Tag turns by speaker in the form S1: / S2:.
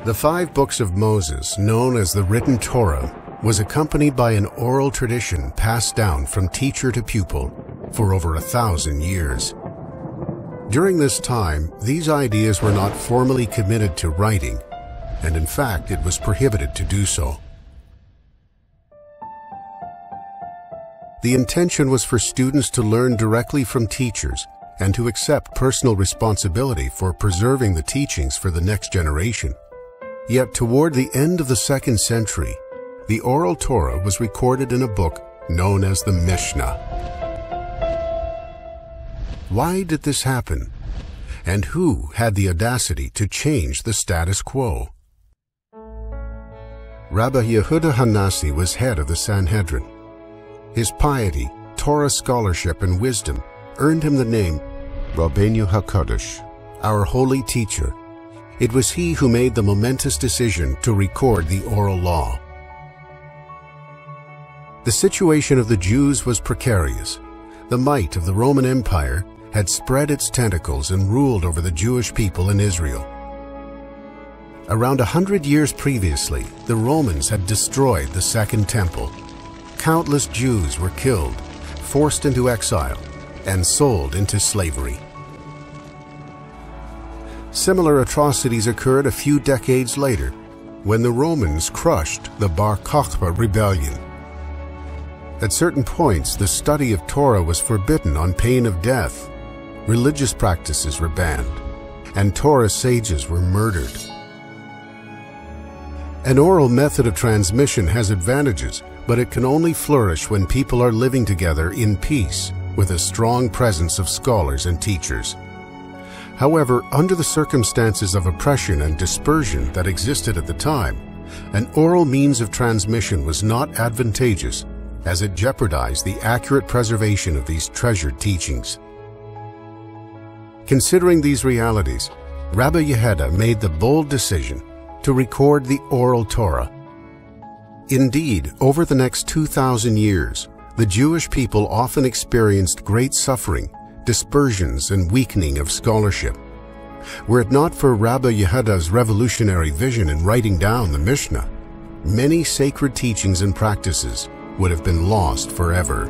S1: The 5 books of Moses, known as the written Torah, was accompanied by an oral tradition passed down from teacher to pupil for over 1,000 years. During this time, these ideas were not formally committed to writing, and in fact, it was prohibited to do so. The intention was for students to learn directly from teachers and to accept personal responsibility for preserving the teachings for the next generation. Yet toward the end of the 2nd century, the oral Torah was recorded in a book known as the Mishnah. Why did this happen? And who had the audacity to change the status quo? Rabbi Yehuda Hanasi was head of the Sanhedrin. His piety, Torah scholarship, and wisdom earned him the name Rabbeinu HaKadosh, our holy teacher. It was he who made the momentous decision to record the oral law. The situation of the Jews was precarious. The might of the Roman Empire had spread its tentacles and ruled over the Jewish people in Israel. Around 100 years previously, the Romans had destroyed the Second Temple. Countless Jews were killed, forced into exile, and sold into slavery. Similar atrocities occurred a few decades later, when the Romans crushed the Bar Kokhba rebellion. At certain points, the study of Torah was forbidden on pain of death. Religious practices were banned, and Torah sages were murdered. An oral method of transmission has advantages, but it can only flourish when people are living together in peace with a strong presence of scholars and teachers. However, under the circumstances of oppression and dispersion that existed at the time, an oral means of transmission was not advantageous, as it jeopardized the accurate preservation of these treasured teachings. Considering these realities, Rabbi Yehuda made the bold decision to record the oral Torah. Indeed, over the next 2,000 years, the Jewish people often experienced great suffering, dispersions, and weakening of scholarship. Were it not for Rabbi Yehuda's revolutionary vision in writing down the Mishnah, many sacred teachings and practices would have been lost forever.